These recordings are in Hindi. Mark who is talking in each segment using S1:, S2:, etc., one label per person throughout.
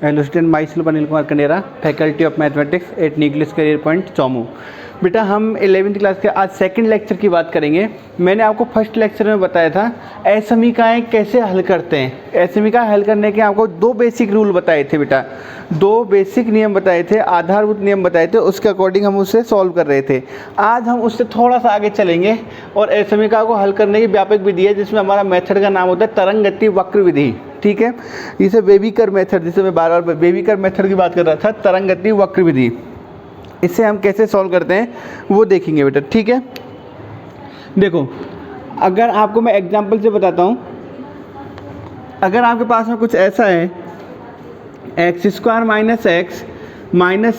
S1: Hello student, my self Anil Kumar Canara, faculty of mathematics eight nucleus career point Chomu. बेटा हम 11वीं क्लास के आज सेकंड लेक्चर की बात करेंगे। मैंने आपको फर्स्ट लेक्चर में बताया था असमीकाएँ कैसे हल करते हैं। असमीका हल करने के आपको दो बेसिक रूल बताए थे बेटा, दो बेसिक नियम बताए थे, आधारभूत नियम बताए थे, उसके अकॉर्डिंग हम उसे सॉल्व कर रहे थे। आज हम उससे थोड़ा सा आगे चलेंगे और असमीका को हल करने की व्यापक विधि है जिसमें हमारा मेथड का नाम होता है तरंग गति वक्र विधि। ठीक है, इसे बेबीकर मेथड, जिसे मैं बार बार बेबीकर मेथड की बात कर रहा था, तरंग गति वक्र विधि, इसे हम कैसे सॉल्व करते हैं वो देखेंगे बेटा। ठीक है, देखो अगर आपको मैं एग्जांपल से बताता हूँ, अगर आपके पास में कुछ ऐसा है x² - x -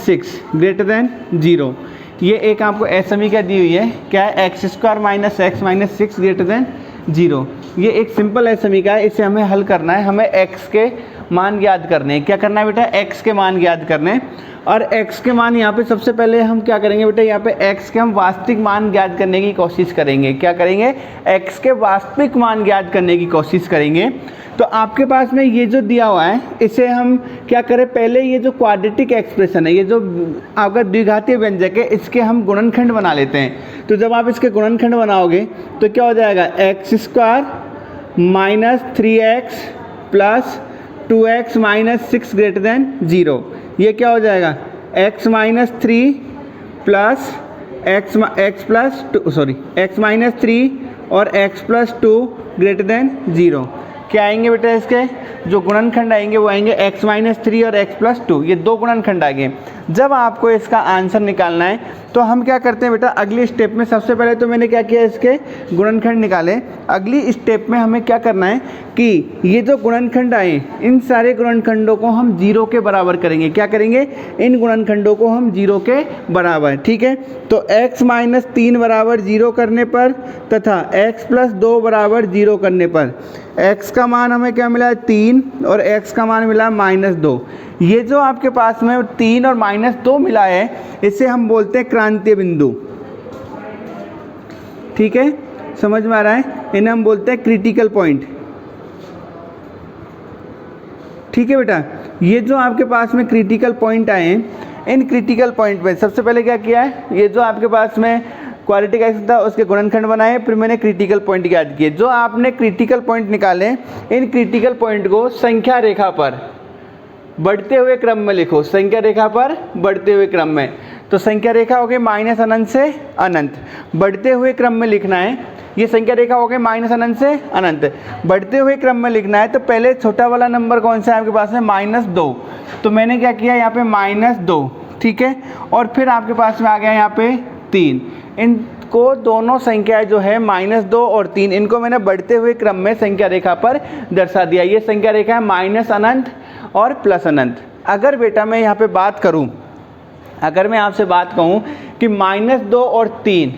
S1: 6 ग्रेटर देन 0, ये एक आपको असमीका दी हुई है। क्या है? x² - x - 6 greater than 0। ये एक सिंपल असमीका है, इसे हमें हल करना है। हमें x के मान याद करने हैं। क्या करना है बेटा? x के मान याद करने हैं। और x के मान यहाँ पे सबसे पहले हम क्या करेंगे बेटा, यहाँ पे x के हम वास्तविक मान ज्ञात करने की कोशिश करेंगे। क्या करेंगे? x के वास्तविक मान ज्ञात करने की कोशिश करेंगे। तो आपके पास में ये जो दिया हुआ है, इसे हम क्या करें, पहले ये जो क्वाड्रेटिक एक्सप्रेशन है, ये जो आपका द्विघातीय व्यंजक है, इसके हम गुणनखंड बना लेते हैं। तो जब आप इसके गुणनखंड बनाओगे तो क्या हो जाएगा? x² - 3x + 2x - 6 greater than 0। ये क्या हो जाएगा? x - 3 प्लस x - 3 और x + 2 ग्रेटर देन 0। क्या आएंगे बेटा? इसके जो गुणनखंड आएंगे वो आएंगे x - 3 और x + 2, ये दो गुणनखंड आ गए। जब आपको इसका आंसर निकालना है तो हम क्या करते हैं बेटा, अगली स्टेप में सबसे पहले तो मैंने क्या किया, इसके गुणनखंड निकाले। अगली स्टेप में हमें क्या करना है कि ये जो गुणनखंड आए, इन सारे गुणनखंडों को हम 0 के बराबर करेंगे। क्या करेंगे? इन गुणनखंडों को हम 0 के बराबर। ठीक है, तो x - 3 बराबर 0 करने पर तथा x + 2 बराबर 0 करने पर x का मान हमें क्या मिला है? 3 और x का मान मिला -2। ये जो आपके पास में 3 और -2 मिला है, इसे हम बोलते हैं क्रांतीय बिंदु। ठीक है, समझ में आ रहा है? इन्हें हम बोलते हैं क्रिटिकल पॉइंट। ठीक है बेटा, ये जो आपके पास में क्रिटिकल पॉइंट आए हैं, इन क्रिटिकल पॉइंट में सबसे पहले क्या किया है, ये जो आपके पास में क्वाड्रेटिक एक्स था उसके गुणनखंड बनाए, फिर मैंने क्रिटिकल पॉइंट याद किए। जो आपने क्रिटिकल पॉइंट निकाले, इन क्रिटिकल पॉइंट को संख्या रेखा पर बढ़ते हुए क्रम में लिखो। संख्या रेखा पर बढ़ते हुए क्रम में, तो संख्या रेखा हो गई -अनंत से अनंत, बढ़ते हुए क्रम में लिखना है। ये संख्या रेखा हो गई -अनंत से अनंत, बढ़ते हुए क्रम में लिखना है। तो पहले छोटा वाला नंबर कौन सा है आपके पास में? -2। तो मैंने क्या किया यहाँ पे -2। ठीक है, और फिर आपके पास में आ गया यहाँ पे 3। इनको दोनों संख्याएं जो है -2 और 3, इनको मैंने बढ़ते हुए क्रम में संख्या रेखा पर दर्शा दिया। ये संख्या रेखा है -अनंत और +अनंत। अगर बेटा मैं यहाँ पे बात करूँ, अगर मैं आपसे बात कहूँ कि -2 और 3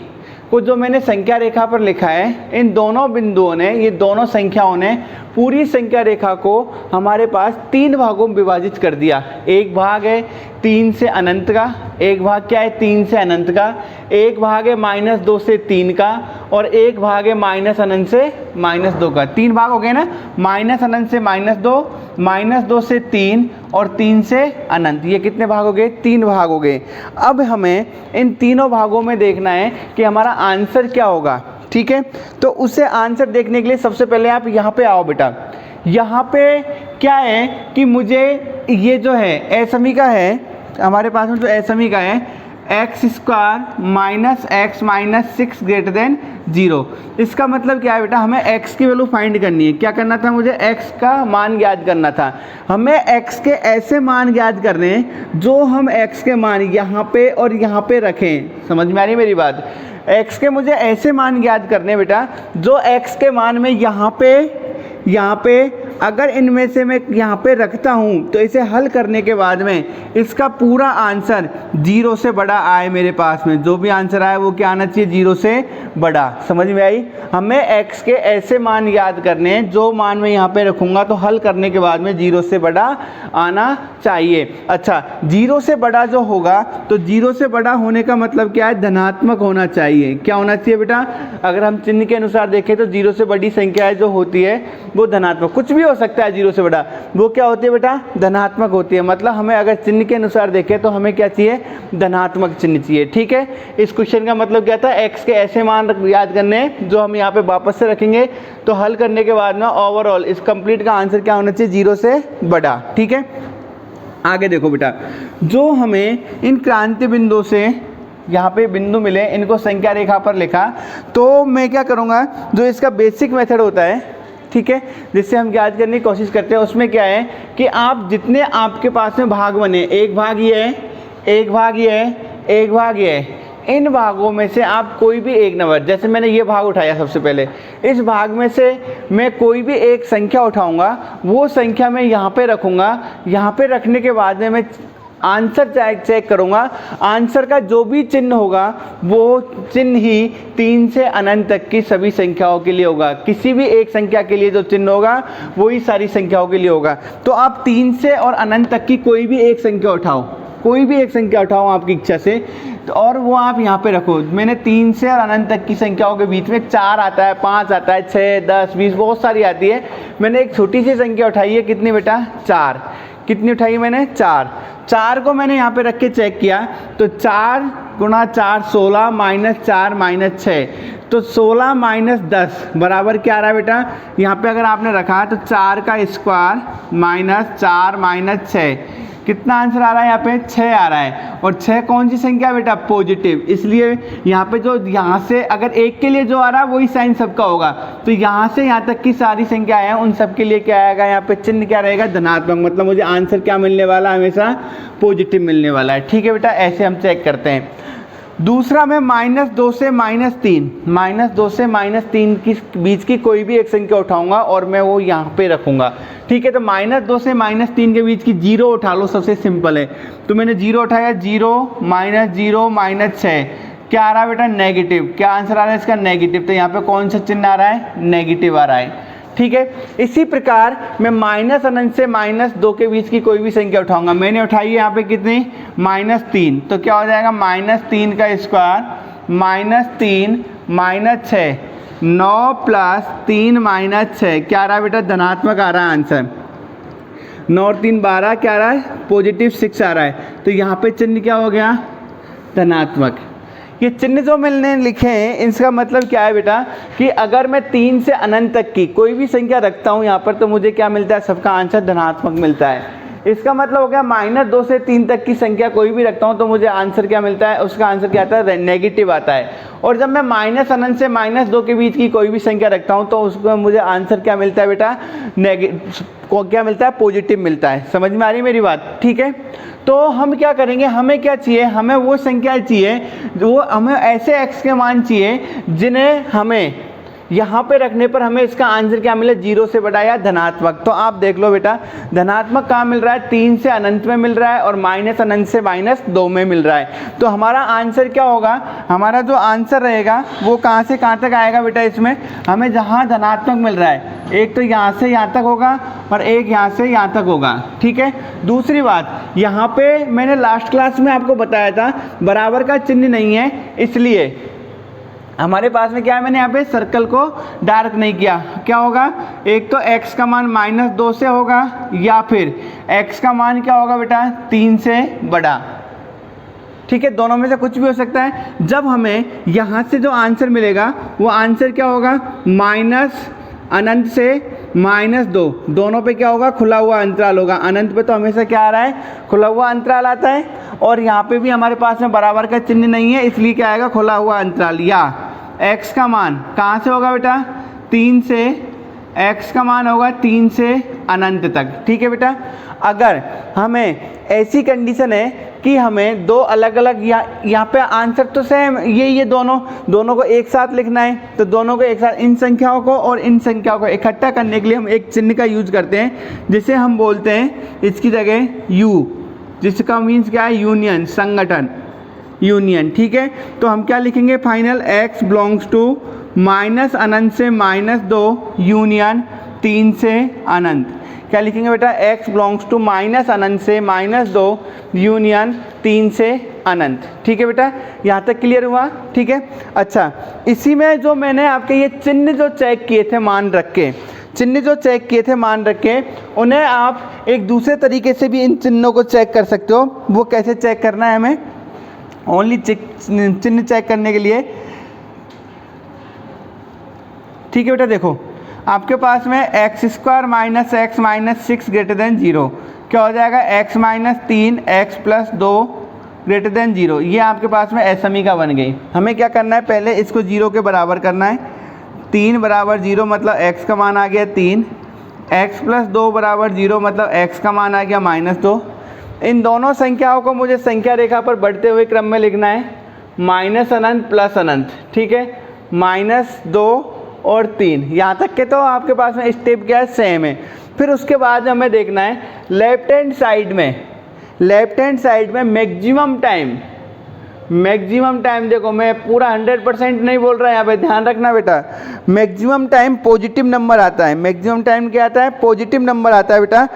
S1: को जो मैंने संख्या रेखा पर लिखा है, इन दोनों बिंदुओं ने, ये दोनों संख्याओं ने पूरी संख्या रेखा को हमारे पास 3 भागों में विभाजित कर दिया। एक भाग है 3 से अनंत का, एक भाग क्या है? 3 से अनंत का, एक भाग है -2 से 3 का, और एक भाग है -अनंत से -2 का। 3 भाग हो गए ना, -अनंत से -2 से 3 और 3 से अनंत। ये कितने भाग हो गए? 3 भाग हो गए। अब हमें इन तीनों भागों में देखना है कि हमारा आंसर क्या होगा। ठीक है, तो उसे आंसर देखने के लिए सबसे पहले आप यहाँ पे आओ बेटा। यहाँ पे क्या है कि मुझे ये जो है असमीका है, हमारे पास में जो असमीका है x² - x - 6 ग्रेटर देन 0। इसका मतलब क्या है बेटा? हमें x की वैल्यू फाइंड करनी है। क्या करना था मुझे? x का मान याद करना था। हमें x के ऐसे मान याद करने हैं जो हम x के मान यहाँ पे और यहाँ पे रखें। समझ में आ रही है मेरी बात? x के मुझे ऐसे मान याद करने बेटा जो x के मान में यहाँ पे अगर इनमें से मैं यहाँ पे रखता हूँ तो इसे हल करने के बाद में इसका पूरा आंसर 0 से बड़ा आए मेरे पास में। जो भी आंसर आए वो क्या आना चाहिए? 0 से बड़ा। समझ में आई? हमें x के ऐसे मान याद करने हैं जो मान मैं यहाँ पे रखूँगा तो हल करने के बाद में 0 से बड़ा आना चाहिए। अच्छा, 0 से बड़ा जो होगा तो 0 से बड़ा होने का मतलब क्या है? धनात्मक होना चाहिए। क्या होना चाहिए बेटा? अगर हम चिन्ह के अनुसार देखें तो 0 से बड़ी संख्या जो होती है वो धनात्मक, कुछ भी हो सकता है 0 से बड़ा, वो क्या होती है बेटा, धनात्मक होती है। मतलब हमें अगर चिन्ह के अनुसार देखें तो हमें क्या चाहिए, धनात्मक चिन्ह चाहिए। ठीक है, इस क्वेश्चन का मतलब क्या था, x के ऐसे मान याद करने हैं जो हम यहाँ पे वापस से रखेंगे। तो हल करने के बाद में ओवरऑल इस कंप्लीट का आंसर क्या होना चाहिए, 0 से बड़ा। ठीक है, आगे देखो बेटा, जो हमें इन क्रांति बिंदु से यहाँ पे बिंदु मिले, इनको संख्या रेखा पर लिखा, तो मैं क्या करूँगा, जो इसका बेसिक मेथड होता है, ठीक है, जिससे हम याद करने की कोशिश करते हैं, उसमें क्या है कि आप जितने आपके पास में भाग बने, एक भाग ये है, एक भाग ये है, एक भाग ये है, इन भागों में से आप कोई भी एक नंबर, जैसे मैंने ये भाग उठाया सबसे पहले, इस भाग में से मैं कोई भी एक संख्या उठाऊंगा, वो संख्या मैं यहाँ पे रखूँगा। यहाँ पे रखने के बाद में मैं आंसर चेक करूँगा, आंसर का जो भी चिन्ह होगा वो चिन्ह ही 3 से अनंत तक की सभी संख्याओं के लिए होगा। किसी भी एक संख्या के लिए जो चिन्ह होगा वही सारी संख्याओं के लिए होगा। तो आप 3 से और अनंत तक की कोई भी एक संख्या उठाओ, कोई भी एक संख्या उठाओ आपकी इच्छा से, तो और वो आप यहाँ पे रखो। मैंने 3 से और अनंत तक की संख्याओं के बीच में 4 आता है, 5 आता है, 6, 10, 20 बहुत सारी आती है। मैंने एक छोटी सी संख्या उठाई है, कितनी बेटा, 4। कितनी उठाई मैंने, 4। 4 को मैंने यहाँ पे रख के चेक किया, तो 4 गुणा 4 16 माइनस 4 माइनस 6, तो 16 माइनस 10 बराबर क्या आ रहा है बेटा, यहाँ पे अगर आपने रखा तो 4 का स्क्वायर माइनस 4 माइनस 6, कितना आंसर आ रहा है यहाँ पे, 6 आ रहा है। और 6 कौन सी संख्या बेटा, पॉजिटिव, इसलिए यहाँ पे जो यहाँ से अगर एक के लिए जो आ रहा है वही साइन सबका होगा, तो यहाँ से यहाँ तक की सारी संख्याएं हैं, उन सब के लिए क्या आएगा, यहाँ पे चिन्ह क्या रहेगा, धनात्मक। मतलब मुझे आंसर क्या मिलने वाला है, हमेशा पॉजिटिव मिलने वाला है। ठीक है बेटा, ऐसे हम चेक करते हैं। दूसरा मैं -2 से -3, -2 से -3 की बीच की कोई भी एक संख्या उठाऊंगा और मैं वो यहाँ पे रखूंगा। ठीक है, तो -2 से -3 के बीच की 0 उठा लो, सबसे सिंपल है। तो मैंने 0 उठाया, 0 -0 -6, क्या आ रहा है बेटा, नेगेटिव। क्या आंसर आ रहा है इसका, नेगेटिव। तो यहाँ पे कौन सा चिन्ह आ रहा है, नेगेटिव आ रहा है। ठीक है, इसी प्रकार मैं माइनस अनंत से -2 के बीच की कोई भी संख्या उठाऊंगा। मैंने उठाई है यहाँ पे कितनी, -3, तो क्या हो जाएगा, -3 का स्क्वायर -3 -6, 9 + 3 -6, क्या आ रहा है बेटा, धनात्मक आ रहा है आंसर। 9 और 3 12, क्या आ रहा है, पॉजिटिव 6 आ रहा है। तो यहाँ पे चिन्ह क्या हो गया, धनात्मक। ये चिन्ह जो मैंने लिखे हैं इसका मतलब क्या है बेटा, कि अगर मैं 3 से अनंत तक की कोई भी संख्या रखता हूँ यहाँ पर, तो मुझे क्या मिलता है, सबका आंसर धनात्मक मिलता है। इसका मतलब हो गया -2 से 3 तक की संख्या कोई भी रखता हूँ तो मुझे आंसर क्या मिलता है, उसका आंसर क्या आता है, नेगेटिव आता है। और जब मैं माइनस अनंत से -2 के बीच की कोई भी संख्या रखता हूँ तो उसको मुझे आंसर क्या मिलता है बेटा, क्या मिलता है, पॉजिटिव मिलता है। समझ में आ रही है मेरी बात। ठीक है, तो हम क्या करेंगे, हमें क्या चाहिए, हमें वो संख्या चाहिए, जो हमें ऐसे x के मान चाहिए जिन्हें हमें यहाँ पे रखने पर हमें इसका आंसर क्या मिले, 0 से बड़ा या धनात्मक। तो आप देख लो बेटा, धनात्मक कहाँ मिल रहा है, 3 से अनंत में मिल रहा है और माइनस अनंत से -2 में मिल रहा है। तो हमारा आंसर क्या होगा, हमारा जो आंसर रहेगा वो कहाँ से कहाँ तक आएगा बेटा, इसमें हमें जहाँ धनात्मक मिल रहा है, एक तो यहाँ से यहाँ तक होगा और एक यहाँ से यहाँ तक होगा। ठीक है, दूसरी बात, यहाँ पे मैंने लास्ट क्लास में आपको बताया था बराबर का चिन्ह नहीं है, इसलिए हमारे पास में क्या है, मैंने यहाँ पे सर्कल को डार्क नहीं किया। क्या होगा, एक तो x का मान -2 से होगा या फिर x का मान क्या होगा बेटा, 3 से बड़ा। ठीक है, दोनों में से कुछ भी हो सकता है। जब हमें यहाँ से जो आंसर मिलेगा वो आंसर क्या होगा, माइनस अनंत से -2, दोनों पे क्या होगा, खुला हुआ अंतराल होगा। अनंत पे तो हमेशा क्या आ रहा है, खुला हुआ अंतराल आता है, और यहाँ पे भी हमारे पास में बराबर का चिन्ह नहीं है, इसलिए क्या आएगा, खुला हुआ अंतराल। या x का मान कहाँ से होगा बेटा, 3 से, x का मान होगा 3 से अनंत तक। ठीक है बेटा, अगर हमें ऐसी कंडीशन है कि हमें दो अलग अलग, यहाँ पे आंसर तो सेम ये दोनों को एक साथ लिखना है, तो दोनों को एक साथ, इन संख्याओं को और इन संख्याओं को इकट्ठा करने के लिए हम एक चिन्ह का यूज करते हैं, जिसे हम बोलते हैं इसकी जगह U, जिसका मीन्स क्या है, यूनियन, संगठन, यूनियन। ठीक है, तो हम क्या लिखेंगे, final x belongs to minus अनंत से -2 यूनियन 3 से अनंत। क्या लिखेंगे बेटा, x बिलोंग्स टू माइनस अनंत से -2 यूनियन 3 से अनंत। ठीक है बेटा, यहाँ तक क्लियर हुआ। ठीक है, अच्छा, इसी में जो मैंने आपके ये चिन्ह जो चेक किए थे मान रख के, चिन्ह जो चेक किए थे मान रखें, उन्हें आप एक दूसरे तरीके से भी इन चिन्हों को चेक कर सकते हो। वो कैसे चेक करना है हमें, ओनली चिन्ह चेक करने के लिए, ठीक है बेटा। देखो आपके पास में x square minus x minus 6 greater than 0 क्या हो जाएगा, x minus 3 x plus 2 greater than 0। ये आपके पास में समीकरण बन गई। हमें क्या करना है, पहले इसको 0 के बराबर करना है। 3 बराबर 0 मतलब x का मान आ गया 3, x प्लस 2 बराबर 0 मतलब x का मान आ गया -2। इन दोनों संख्याओं को मुझे संख्या रेखा पर बढ़ते हुए क्रम में लिखना है, माइनस अनंत प्लस अनंत, ठीक है, -2 और 3, यहाँ तक के तो आपके पास में स्टेप क्या है, सेम है। फिर उसके बाद हमें देखना है लेफ्ट हैंड साइड में मैक्सिमम टाइम देखो, मैं पूरा 100% नहीं बोल रहा यहाँ पे, ध्यान रखना बेटा। मैक्सिमम टाइम पॉजिटिव नंबर आता है, मैक्सिमम टाइम क्या आता है, पॉजिटिव नंबर आता है बेटा।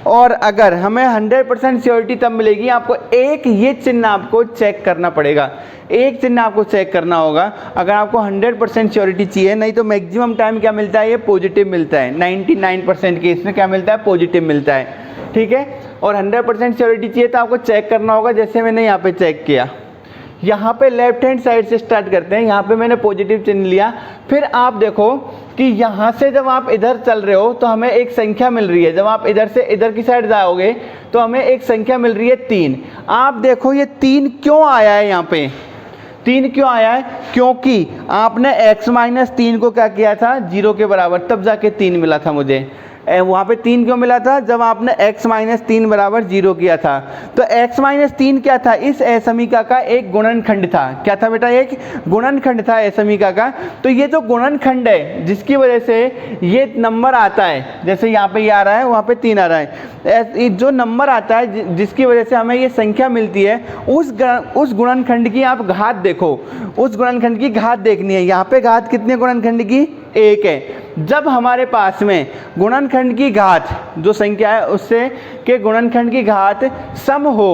S1: और अगर हमें 100% श्योरिटी तब मिलेगी, आपको एक ये चिन्ह आपको चेक करना पड़ेगा, एक चिन्ह आपको चेक करना होगा अगर आपको 100% श्योरिटी चाहिए। नहीं तो मैक्सिमम टाइम क्या मिलता है, ये पॉजिटिव मिलता है। 99% केस में क्या मिलता है, पॉजिटिव मिलता है, ठीक है। और 100% श्योरिटी चाहिए तो आपको चेक करना होगा, जैसे मैंने यहाँ पे चेक किया। यहाँ पे लेफ्ट हैंड साइड से स्टार्ट करते हैं, यहाँ पे मैंने पॉजिटिव चिन्ह लिया। फिर आप देखो कि यहाँ से जब आप इधर चल रहे हो तो हमें एक संख्या मिल रही है, जब आप इधर से इधर की साइड जाओगे तो हमें एक संख्या मिल रही है 3। आप देखो ये 3 क्यों आया है, यहाँ पे 3 क्यों आया है, क्योंकि आपने x माइनस 3 को क्या किया था, 0 के बराबर, तब जाके 3 मिला था मुझे। वहाँ पे 3 क्यों मिला था, जब आपने x माइनस 3 बराबर 0 किया था। तो x माइनस 3 क्या था, इस समीकरण का एक गुणनखंड था। क्या था बेटा, एक गुणनखंड था समीकरण का। तो ये जो गुणनखंड है जिसकी वजह से ये नंबर आता है, जैसे यहाँ पे ये आ रहा है, वहाँ पे 3 आ रहा है, जो नंबर आता है जिसकी वजह से हमें ये संख्या मिलती है, उस गुणनखंड की आप घात देखो, उस गुणनखंड की घात देखनी है। यहाँ पे घात कितने गुणनखंड की, 1 है। जब हमारे पास में गुणनखंड की घात जो संख्या है उससे के गुणनखंड की घात सम हो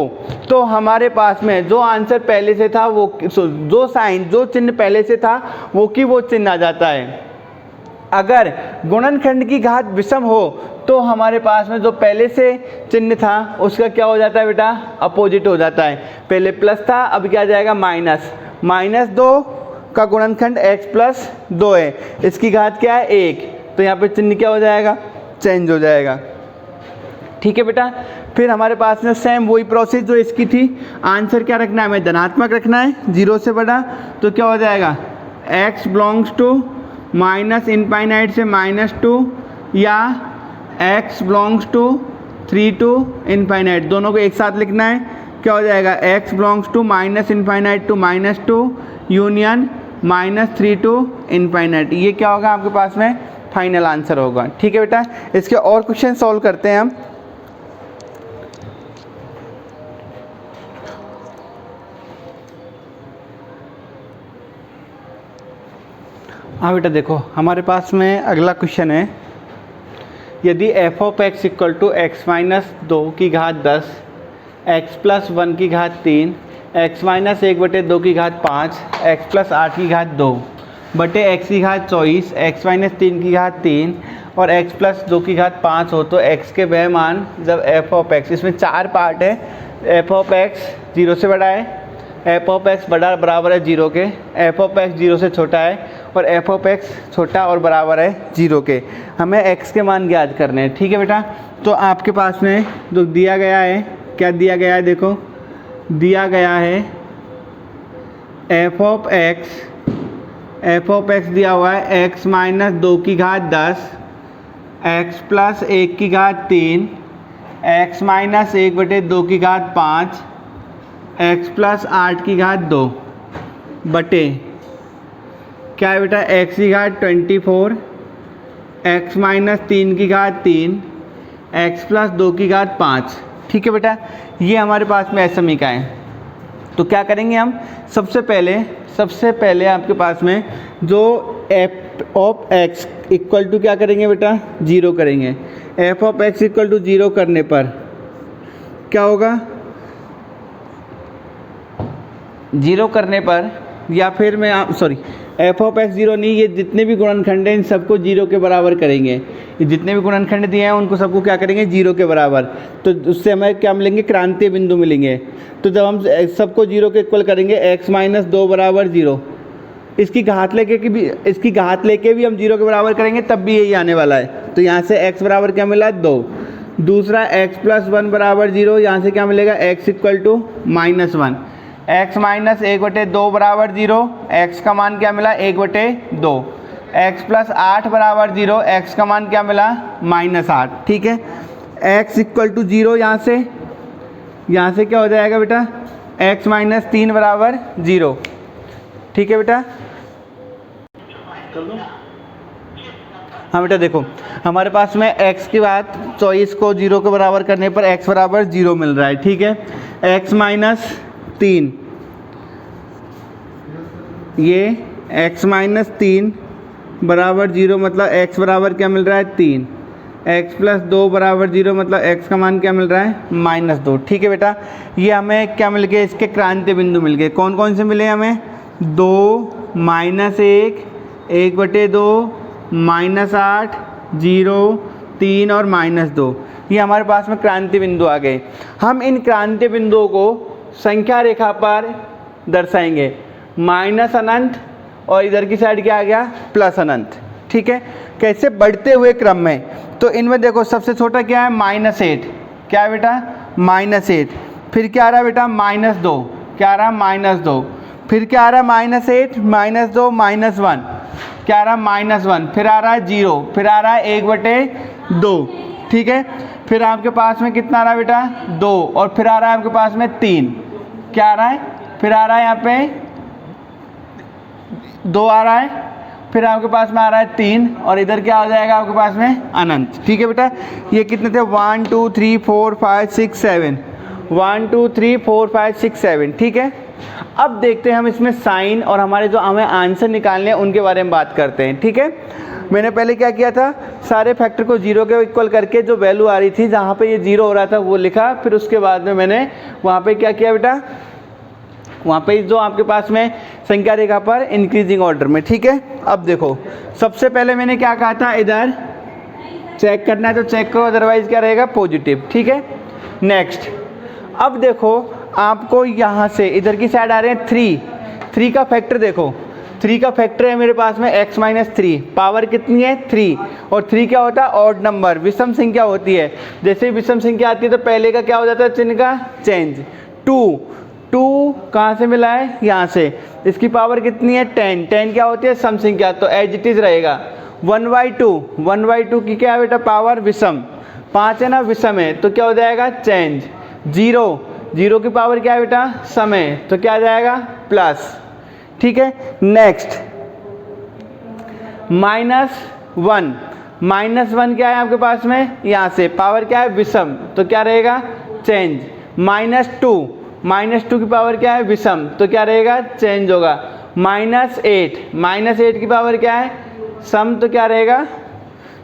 S1: तो हमारे पास में जो आंसर पहले से था वो, जो साइन जो चिन्ह पहले से था वो की वो चिन्ह आ जाता है। अगर गुणनखंड की घात विषम हो तो हमारे पास में जो पहले से चिन्ह था उसका क्या हो जाता है बेटा, अपोजिट हो जाता है। पहले प्लस था, अब क्या जाएगा माइनस। -2 का गुणनखंड x प्लस 2 है, इसकी घात क्या है 1, तो यहाँ पे चिन्ह क्या हो जाएगा, चेंज हो जाएगा, ठीक है बेटा। फिर हमारे पास में सेम वही प्रोसेस जो इसकी थी, आंसर क्या रखना है, हमें धनात्मक रखना है, 0 से बड़ा। तो क्या हो जाएगा, x belongs to minus infinite से -2 या x belongs to 3 to infinite, दोनों को एक साथ लिखना है। क्या हो जाएगा, x belongs to minus infinite to -2 union -3 to infinite. ये क्या होगा आपके पास में, फाइनल आंसर होगा, ठीक है बेटा। इसके और क्वेश्चन सॉल्व करते हैं हम। हाँ बेटा देखो, हमारे पास में अगला क्वेश्चन है, यदि f of x equal to x minus 2 की घात 10, x प्लस 1 की घात 3, x माइनस 1/2 की घात 5, x प्लस 8 की घात 2 बटे x की घात 24, x माइनस 3 की घात 3 और x प्लस 2 की घात 5 हो, तो x के वह मान जब f ऑफ x, इसमें 4 पार्ट है, f ऑफ x 0 से बड़ा है, f ऑफ x बड़ा बराबर है 0 के, f ऑफ x 0 से छोटा है और f ऑफ x छोटा और बराबर है 0 के। हमें x के मान ज्ञात करने हैं, ठीक है बेटा। तो आपके पास में जो दिया गया है, क्या दिया गया है, देखो दिया गया है f ऑफ x दिया हुआ है x माइनस 2 की घात 10, x प्लस 1 की घात 3, x माइनस 1/2 की घात 5, x प्लस 8 की घात 2 बटे क्या है बेटा, x की घात 24, x माइनस 3 की घात 3, x प्लस 2 की घात 5, ठीक है बेटा। ये हमारे पास में समीकरण है। तो क्या करेंगे हम, सबसे पहले आपके पास में जो f of x equal to क्या करेंगे बेटा, 0 करेंगे। f of x equal to 0 करने पर क्या होगा, 0 करने पर या फिर मैं sorry F of x zero नहीं, ये जितने भी गुणनखंड हैं इन सबको जीरो के बराबर करेंगे। ये जितने भी गुणनखंड दिए हैं उनको सबको क्या करेंगे, जीरो के बराबर। तो उससे हमें क्या मिलेंगे, क्रांतीय बिंदु मिलेंगे। तो जब हम सबको जीरो के इक्वल करेंगे, एक्स माइनस 2 बराबर जीरो, इसकी घात लेके भी हम जीरो के बराबर करेंगे तब भी यही आने वाला है। तो यहाँ से x बराबर क्या मिला, 2। दूसरा x प्लस 1 बराबर जीरो, यहाँ से क्या मिलेगा, x equal to minus 1। x minus 1/2 बराबर जीरो, x का मान क्या मिला, 1/2। x प्लस 8 बराबर जीरो, x का मान क्या मिला, -8। ठीक है, x इक्वल टू जीरो, यहाँ से क्या हो जाएगा बेटा, x माइनस 3 बराबर जीरो। ठीक है बेटा, कर दो। हाँ बेटा देखो, हमारे पास में x की बात 24 को जीरो के बराबर करने पर x बराबर जीरो मिल रहा है। ठीक है, x माइनस 3, ये x माइनस 3 बराबर जीरो, मतलब x बराबर क्या मिल रहा है, 3। x प्लस 2 बराबर जीरो, मतलब x का मान क्या मिल रहा है, -2। ठीक है बेटा, ये हमें क्या मिल गए, इसके क्रांतीय बिंदु मिल गए। कौन कौन से मिले हमें, 2, -1, 1/2, -8, 0, 3 और -2। ये हमारे पास में क्रांतीय बिंदु आ गए। हम इन क्रांतीय बिंदुओं को संख्या रेखा पर दर्शाएंगे, माइनस अनंत और इधर की साइड क्या आ गया, प्लस अनंत। ठीक है, कैसे, बढ़ते हुए क्रम में। तो इनमें देखो सबसे छोटा क्या है, -8। क्या है बेटा, -8। फिर क्या आ रहा है बेटा, -2। क्या आ रहा है, -2। फिर क्या आ रहा है, -8, -2, -1। क्या आ रहा है, -1। फिर आ रहा है 0। फिर आ रहा है 1/2। ठीक है, फिर आपके पास में कितना आ रहा है बेटा, 2। और फिर आ रहा है आपके पास में 3। क्या आ रहा है, फिर आ रहा है यहाँ पे 2 आ रहा है, फिर आपके पास में आ रहा है 3, और इधर क्या आ जाएगा आपके पास में, अनंत। ठीक है बेटा, ये कितने थे, 1 2 3 4 5 6 7, 1 2 3 4 5 6 7। ठीक है, अब देखते हैं हम इसमें साइन और हमारे जो हमें आंसर निकालने हैं उनके बारे में बात करते हैं। ठीक है, मैंने पहले क्या किया था, सारे फैक्टर को जीरो के इक्वल करके जो वैल्यू आ रही थी, जहाँ पे ये जीरो हो रहा था वो लिखा। फिर उसके बाद में मैंने वहाँ पे क्या किया बेटा, वहाँ पे जो आपके पास में संख्या रेखा पर इंक्रीजिंग ऑर्डर में। ठीक है, अब देखो सबसे पहले मैंने क्या कहा था, इधर चेक करना है तो चेक करो, अदरवाइज क्या रहेगा, पॉजिटिव। ठीक है, नेक्स्ट अब देखो आपको यहाँ से इधर की साइड आ रहे हैं 3 का फैक्टर देखो, 3 का फैक्टर है मेरे पास में x माइनस 3, पावर कितनी है 3, और 3 क्या होता है, ऑड नंबर, विषम संख्या होती है। जैसे ही विषम संख्या आती है तो पहले का क्या हो जाता है, चिन्ह का चेंज। 2 कहाँ से मिला है, यहाँ से। इसकी पावर कितनी है 10 क्या होती है, सम संख्या, तो एज इट इज रहेगा। 1/2 की क्या है बेटा, पावर विषम, 5 है ना, विषम है, तो क्या हो जाएगा, चेंज। 0 की पावर क्या है बेटा, समय, तो क्या आ जाएगा, प्लस। ठीक है, नेक्स्ट -1 क्या है आपके पास में, यहाँ से पावर क्या है, विषम, तो क्या रहेगा, चेंज। -2 की पावर क्या है, विषम, तो क्या रहेगा, चेंज होगा। -8 की पावर क्या है, सम, तो क्या रहेगा,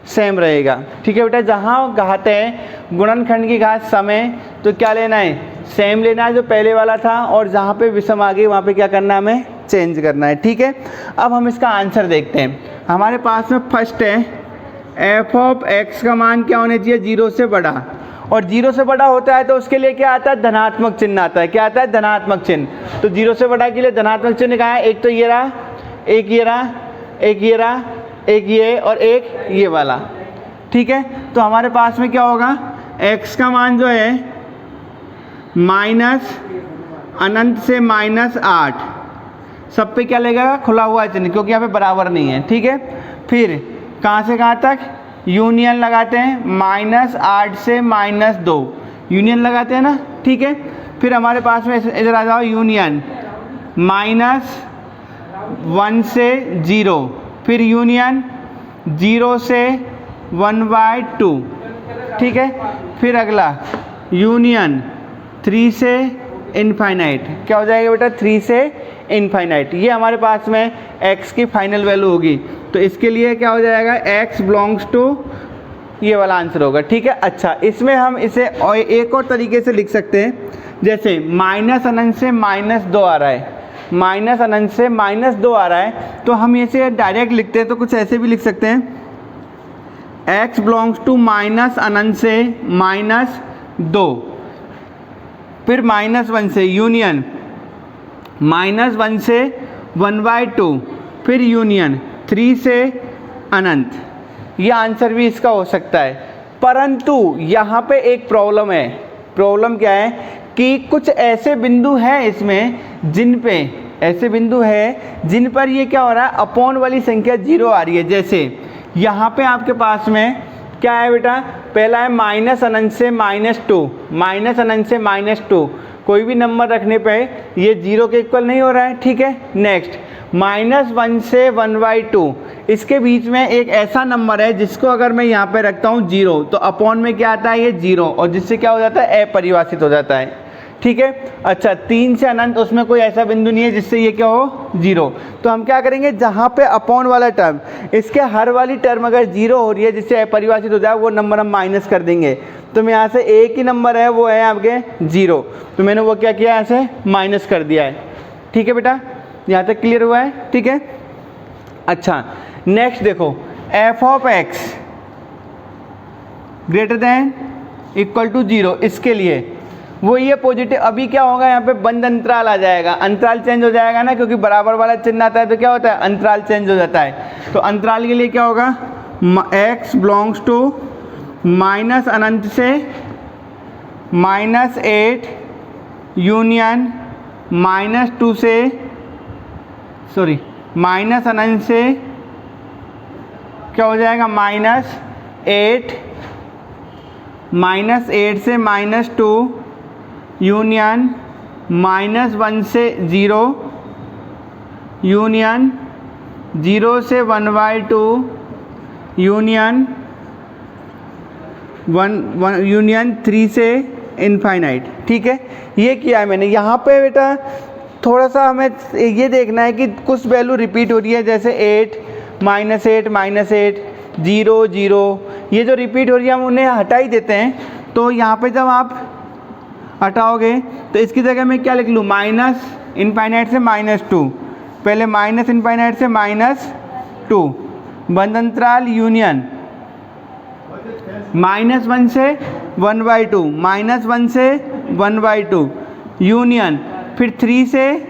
S1: सेम रहेगा। ठीक है बेटा, जहाँ घात है गुणनखंड की घात समय, तो क्या लेना है, सेम लेना है जो पहले वाला था, और जहाँ पे विषम आ गई वहाँ पे क्या करना है, हमें चेंज करना है। ठीक है, अब हम इसका आंसर देखते हैं। हमारे पास में फर्स्ट है f ऑफ x का मान क्या होना चाहिए, 0 से बड़ा, और 0 से बड़ा होता है तो उसके लिए क्या आता है, धनात्मक चिन्ह आता है। क्या आता है, धनात्मक चिन्ह। तो 0 से बड़ा के लिए धनात्मक चिन्ह क्या है, एक तो ये रहा, एक ये रहा, एक ये रहा, एक ये, और एक ये वाला। ठीक है, तो हमारे पास में क्या होगा, x का मान जो है माइनस अनंत से -8, सब पे क्या लगेगा, खुला हुआ चिन्ह, क्योंकि यहाँ पे बराबर नहीं है। ठीक है, फिर कहाँ से कहाँ तक, यूनियन लगाते हैं, -8 से -2, यूनियन लगाते हैं ना। ठीक है, फिर हमारे पास में इधर आ जाओ, यूनियन -1 से 0, फिर यूनियन 0 से 1/2। ठीक है, फिर अगला यूनियन 3 से इनफाइनाइट। क्या हो जाएगा बेटा, 3 से इनफाइनाइट। ये हमारे पास में x की फाइनल वैल्यू होगी, तो इसके लिए क्या हो जाएगा, x बिलोंग्स टू, ये वाला आंसर होगा। ठीक है, अच्छा इसमें हम इसे एक और तरीके से लिख सकते हैं, जैसे -अनंत से -2 आ रहा है, माइनस अनंत से -2 आ रहा है, तो हम इसे डायरेक्ट लिखते हैं तो कुछ ऐसे भी लिख सकते हैं, x बिलोंग्स टू माइनस अनंत से -2, फिर -1 से यूनियन -1 से 1/2, फिर यूनियन 3 से अनंत। ये आंसर भी इसका हो सकता है, परंतु यहाँ पे एक प्रॉब्लम है। प्रॉब्लम क्या है कि कुछ ऐसे बिंदु हैं इसमें जिन पे ऐसे बिंदु है जिन पर ये क्या हो रहा है, अपॉन वाली संख्या 0 आ रही है। जैसे यहाँ पे आपके पास में क्या है बेटा, पहला है माइनस अनंत से -2, माइनस अनंत से -2, कोई भी नंबर रखने पे ये 0 के इक्वल नहीं हो रहा है, ठीक है। नेक्स्ट -1 से 1/2, इसके बीच में एक ऐसा नंबर है जिसको अगर मैं यहाँ पे रखता हूँ 0 तो अपॉन में क्या आता है, ये 0, और जिससे क्या हो जाता है, अपरिभाषित हो जाता है, ठीक है। अच्छा 3 से अनंत, उसमें कोई ऐसा बिंदु नहीं है जिससे ये क्या हो, 0। तो हम क्या करेंगे, जहाँ पे अपॉन वाला टर्म, इसके हर वाली टर्म अगर 0 हो रही है जिससे अपरिभाषित हो जाए, वो नंबर हम माइनस कर देंगे। तो मैं यहाँ से एक ही नंबर है, वो है आपके 0, तो मैंने वो क्या किया, ऐसे माइनस कर दिया है, ठीक है बेटा। यहाँ तक क्लियर हुआ है, ठीक है। अच्छा नेक्स्ट देखो, f of x greater than equal to 0, इसके लिए वो ये पॉजिटिव, अभी क्या होगा, यहाँ पे बंद अंतराल आ जाएगा, अंतराल चेंज हो जाएगा ना, क्योंकि बराबर वाला चिन्ह आता है तो क्या होता है, अंतराल चेंज हो जाता है। तो अंतराल के लिए क्या होगा, x बिलोंग्स टू माइनस अनंत से -8 यूनियन -2 से माइनस अनंत से क्या हो जाएगा, -8 से -2 यूनियन -1 से 0 यूनियन 0 से 1/2 यूनियन 3 से इनफाइनाइट, ठीक है। ये किया है मैंने। यहाँ पे बेटा थोड़ा सा हमें ये देखना है कि कुछ वैल्यू रिपीट हो रही है, जैसे 8 -8 0 0, ये जो रिपीट हो रही है हम उन्हें हटा ही देते हैं। तो यहाँ पे जब आप हटाओगे तो इसकी जगह मैं क्या लिख लूँ, माइनस इनफाइनाइट से -2, पहले माइनस इनफाइनाइट से -2, बंद अंतराल यूनियन -1 से 1/2, -1 से 1/2 यूनियन, फिर 3 से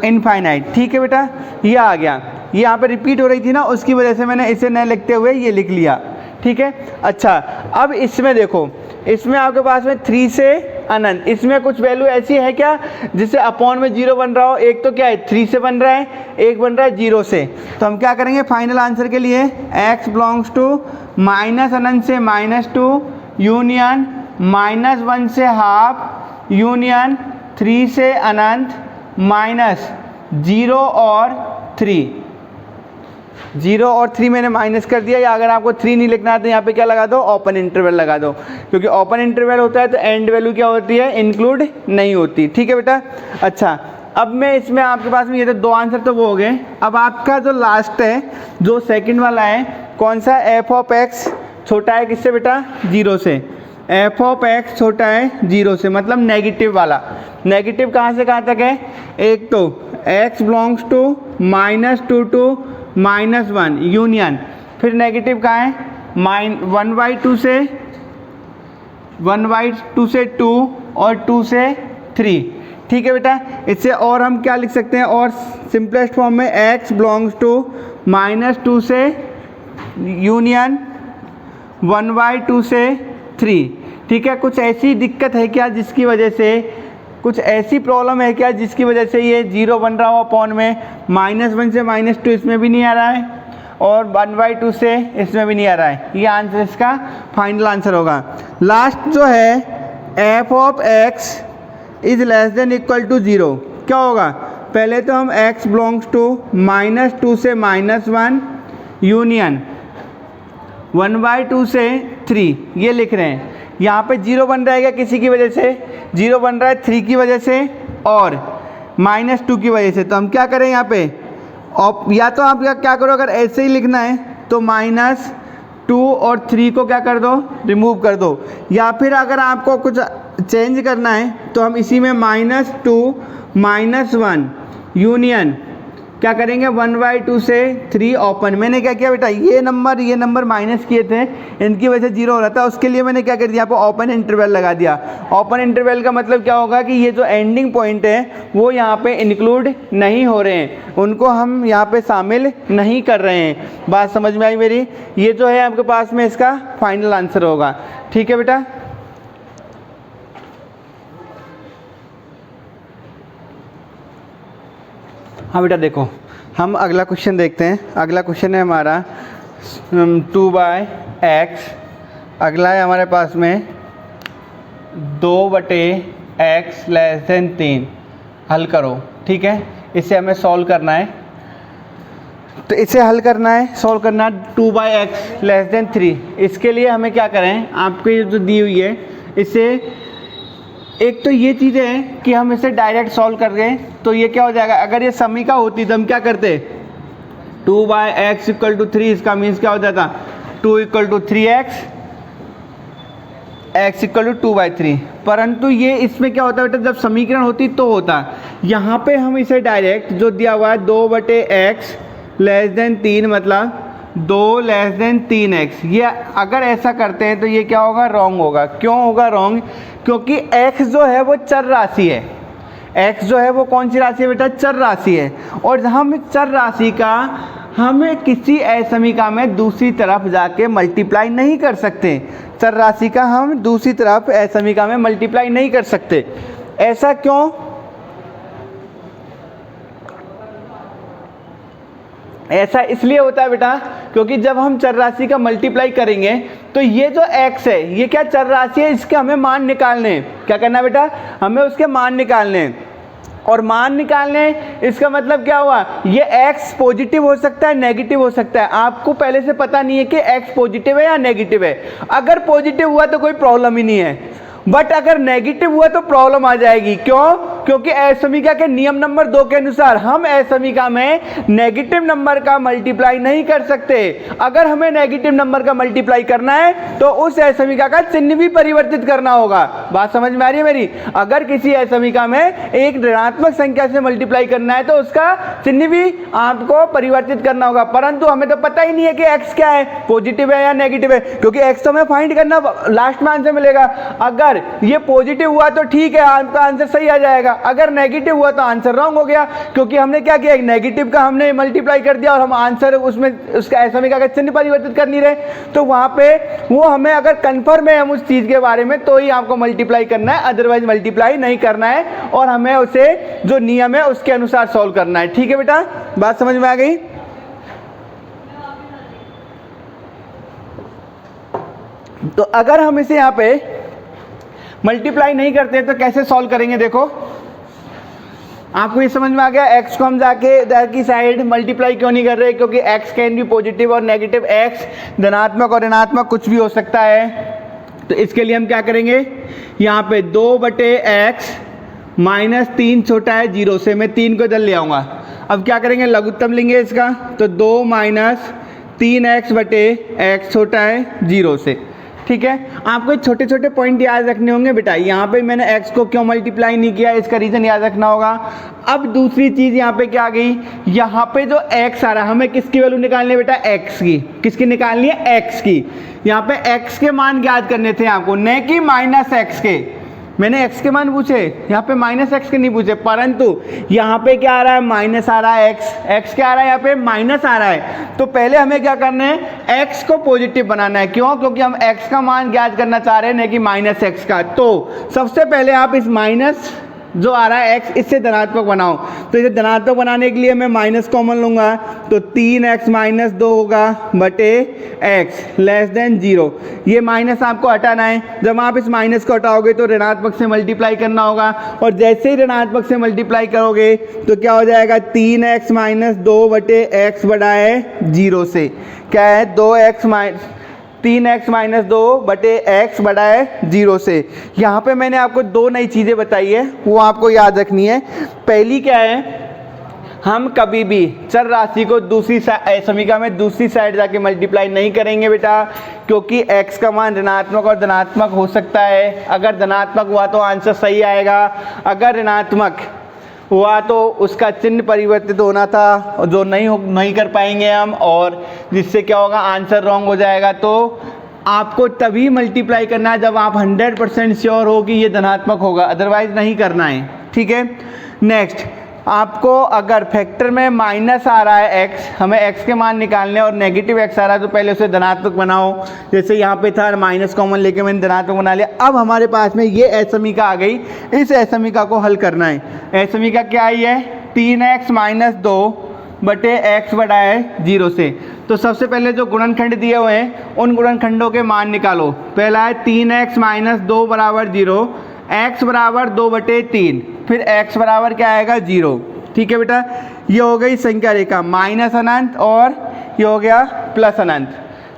S1: इनफाइनाइट, ठीक है बेटा। ये आ गया, ये यहाँ पे रिपीट हो रही थी ना, उसकी वजह से मैंने इसे न लिखते हुए ये लिख लिया, ठीक है। अच्छा अब इसमें देखो, इसमें आपके पास में 3 से अनंत, इसमें कुछ वैल्यू ऐसी है क्या जिससे अपॉन में 0 बन रहा हो। एक तो क्या है, 3 से बन रहा है, एक बन रहा है 0 से। तो हम क्या करेंगे, फाइनल आंसर के लिए x बिलोंग्स टू माइनस अनंत से -2 यूनियन -1 से हाफ यूनियन 3 से अनंत -0 और 3, 0 और 3 मैंने माइनस कर दिया। या अगर आपको 3 नहीं लिखना है तो यहाँ पे क्या लगा दो, ओपन इंटरवल लगा दो, क्योंकि ओपन इंटरवल होता है तो एंड वैल्यू क्या होती है, इंक्लूड नहीं होती, ठीक है बेटा। अच्छा अब मैं इसमें आपके पास में ये तो 2 आंसर तो वो हो गए। अब आपका जो लास्ट है, जो सेकंड वाला है, कौन सा, f ऑफ x छोटा है किससे बेटा, 0 से। f ऑफ x छोटा है 0 से, मतलब नेगेटिव वाला। नेगेटिव कहाँ से कहाँ तक है, एक तो x belongs to -2 to -1 union, फिर नेगेटिव कहाँ है, 1/2 से 2 और 2 से 3, ठीक है बेटा। इससे और हम क्या लिख सकते हैं, और सिंपलेस्ट फॉर्म में x बिलोंग्स टू -2 से यूनियन 1/2 से 3, ठीक है। कुछ ऐसी दिक्कत है क्या जिसकी वजह से, कुछ ऐसी प्रॉब्लम है क्या जिसकी वजह से ये 0 बन रहा हो अपॉन में, -1 से -2 इसमें भी नहीं आ रहा है, और 1/2 से इसमें भी नहीं आ रहा है। ये आंसर इसका फाइनल आंसर होगा। लास्ट जो है f of x is less than equal to 0, क्या होगा, पहले तो हम x बिलोंग्स टू -2 से -1 यूनियन 1/2 से 3 ये लिख रहे हैं। यहाँ पे 0 बन रहा है क्या, किसी की वजह से 0 बन रहा है, 3 की वजह से और -2 की वजह से। तो हम क्या करें यहाँ पे, या तो आप क्या करो, अगर ऐसे ही लिखना है तो -2 और 3 को क्या कर दो, रिमूव कर दो, या फिर अगर आपको कुछ चेंज करना है तो हम इसी में -2 -1 यूनियन क्या करेंगे 1/2 से 3 ओपन। मैंने क्या किया बेटा, ये नंबर माइनस किए थे, इनकी वजह से 0 हो रहा था, उसके लिए मैंने क्या कर दिया, यहाँ पर ओपन इंटरवल लगा दिया। ओपन इंटरवल का मतलब क्या होगा कि ये जो एंडिंग पॉइंट है वो यहाँ पे इंक्लूड नहीं हो रहे हैं, उनको हम यहाँ पे शामिल नहीं कर रहे हैं। बात समझ में आई मेरी? ये जो है आपके पास में इसका फाइनल आंसर होगा। ठीक है बेटा। हाँ बेटा देखो, हम अगला क्वेश्चन देखते हैं। अगला क्वेश्चन है हमारा 2/x। अगला है हमारे पास में 2/x < 3। हल करो। ठीक है, इसे हमें सॉल्व करना है। तो इसे हल करना है, सॉल्व करना है 2/x < 3। इसके लिए हमें क्या करें, आपको ये जो दी हुई है इसे, एक तो ये चीज़ है कि हम इसे डायरेक्ट सॉल्व कर गए तो ये क्या हो जाएगा, अगर ये समीका होती तो हम क्या करते, 2/x = 3, इसका मीन्स क्या हो जाता 2 = 3x, x = 2/3। परंतु ये इसमें क्या होता है बेटा, जब समीकरण होती तो होता। यहाँ पे हम इसे डायरेक्ट जो दिया हुआ है 2/x < 3 मतलब 2 < 3x, ये अगर ऐसा करते हैं तो ये क्या होगा, रॉन्ग होगा। क्यों होगा रॉन्ग? क्योंकि x जो है वो चर राशि है। x जो है वो कौन सी राशि है बेटा, चर राशि है। और हम चर राशि का हम किसी असमीका में दूसरी तरफ जाके मल्टीप्लाई नहीं कर सकते। चर राशि का हम दूसरी तरफ असमीका में मल्टीप्लाई नहीं कर सकते। ऐसा क्यों? ऐसा इसलिए होता है बेटा क्योंकि जब हम चर राशि का मल्टीप्लाई करेंगे तो ये जो x है ये क्या चर राशि है, इसके हमें मान निकालने हैं। क्या करना है बेटा, हमें उसके मान निकालने हैं। और मान निकालने, इसका मतलब क्या हुआ, ये x पॉजिटिव हो सकता है, नेगेटिव हो सकता है। आपको पहले से पता नहीं है कि x पॉजिटिव है या नेगेटिव है। अगर पॉजिटिव हुआ तो कोई प्रॉब्लम ही नहीं है, बट अगर नेगेटिव हुआ तो प्रॉब्लम आ जाएगी। क्यों? क्योंकि असमीका के नियम नंबर 2 के अनुसार हम असमीका में नेगेटिव नंबर का मल्टीप्लाई नहीं कर सकते। अगर हमें नेगेटिव नंबर का मल्टीप्लाई करना है तो उस असमीका का चिन्ह भी परिवर्तित करना होगा। बात समझ में आ रही है मेरी? अगर किसी असमीका में एक ऋणात्मक संख्या से मल्टीप्लाई करना है तो उसका चिन्ह भी आपको परिवर्तित करना होगा। परंतु हमें तो पता ही नहीं है कि एक्स क्या है, पॉजिटिव है या नेगेटिव है, क्योंकि एक्स तो हमें फाइंड करना लास्ट में आंसर मिलेगा। अगर ये पॉजिटिव हुआ तो ठीक है, आपका आंसर सही आ जाएगा। अगर नेगेटिव हुआ तो आंसर रॉन्ग हो गया, क्योंकि हमने क्या किया, नेगेटिव का हमने मल्टीप्लाई कर दिया और हम आंसर उसमें उसका असमीका का चिन्ह परिवर्तित कर नहीं रहे। तो वहां पे वो हमें अगर कंफर्म है हम उस चीज के बारे में तो ही आपको मल्टीप्लाई करना है, अदरवाइज मल्टीप्लाई नहीं करना है और हमें उसे जो नियम है उसके अनुसार सॉल्व करना है। ठीक है बेटा, बात समझ में आ गई? तो अगर हम इसे यहाँ पे मल्टीप्लाई नहीं करते तो कैसे सॉल्व करेंगे, देखो आपको ये समझ में आ गया। x को हम जाके इधर की साइड मल्टीप्लाई क्यों नहीं कर रहे, क्योंकि x कैन भी पॉजिटिव और नेगेटिव, x धनात्मक और ऋणात्मक कुछ भी हो सकता है। तो इसके लिए हम क्या करेंगे, यहाँ पे 2/x -3 छोटा है 0 से, मैं 3 को इधर ले आऊँगा। अब क्या करेंगे, लघुत्तम लेंगे इसका, तो 2 - 3x/x छोटा है 0 से। ठीक है, आपको छोटे छोटे पॉइंट याद रखने होंगे बेटा। यहाँ पे मैंने x को क्यों मल्टीप्लाई नहीं किया, इसका रीज़न याद रखना होगा। अब दूसरी चीज़ यहाँ पे क्या आ गई, यहाँ पे जो x आ रहा है हमें किसकी वैल्यू निकालनी है बेटा, x की। किसकी निकालनी है, x की। यहाँ पे x के मान याद करने थे आपको, न कि -x के। मैंने x के मान पूछे, यहाँ पे -x के नहीं पूछे, परंतु यहाँ पे क्या आ रहा है, माइनस आ रहा है x क्या आ रहा है, यहाँ पे माइनस आ रहा है। तो पहले हमें क्या करना है, x को पॉजिटिव बनाना है। क्यों? क्योंकि हम x का मान ज्ञात करना चाह रहे हैं, नहीं कि -x का। तो सबसे पहले आप इस माइनस जो आ रहा है x, इससे धनात्मक बनाओ। तो इसे धनात्मक बनाने के लिए मैं माइनस कॉमन लूंगा, तो 3x - 2 होगा बटे x <0। ये माइनस आपको हटाना है। जब आप इस माइनस को हटाओगे तो ऋणात्मक से मल्टीप्लाई करना होगा, और जैसे ही ऋणात्मक से मल्टीप्लाई करोगे तो क्या हो जाएगा, 3x - 2 बटे x बढ़ाए 0 से। क्या है, 3x - 2 बटे x बढ़ाए 0 से। यहाँ पे मैंने आपको 2 नई चीज़ें बताई है, वो आपको याद रखनी है। पहली क्या है, हम कभी भी चर राशि को दूसरी समीका में दूसरी साइड जाके मल्टीप्लाई नहीं करेंगे बेटा, क्योंकि x का मान ऋणात्मक और धनात्मक हो सकता है। अगर धनात्मक हुआ तो आंसर सही आएगा, अगर ऋणात्मक हुआ तो उसका चिन्ह परिवर्तित होना था, जो नहीं कर पाएंगे हम, और जिससे क्या होगा, आंसर रॉन्ग हो जाएगा। तो आपको तभी मल्टीप्लाई करना है जब आप 100% श्योर हो कि ये धनात्मक होगा, अदरवाइज नहीं करना है, ठीक है। नेक्स्ट, आपको अगर फैक्टर में माइनस आ रहा है x, हमें x के मान निकालने और नेगेटिव x आ रहा है, तो पहले उसे धनात्मक बनाओ। जैसे यहाँ पे था माइनस कॉमन लेके मैंने धनात्मक बना लिया। अब हमारे पास में ये असमीका आ गई, इस असमीका को हल करना है। असमीका क्या आई है, 3x माइनस 2 बटे x बड़ा है 0 से। तो सबसे पहले जो गुणनखंड दिए हुए हैं उन गुणनखंडों के मान निकालो। पहला है 3x माइनस 2 बराबर 0, x बराबर 2 बटे 3, फिर x बराबर क्या आएगा 0, ठीक है बेटा। ये हो गई संख्या रेखा माइनस अनंत और ये हो गया प्लस अनंत,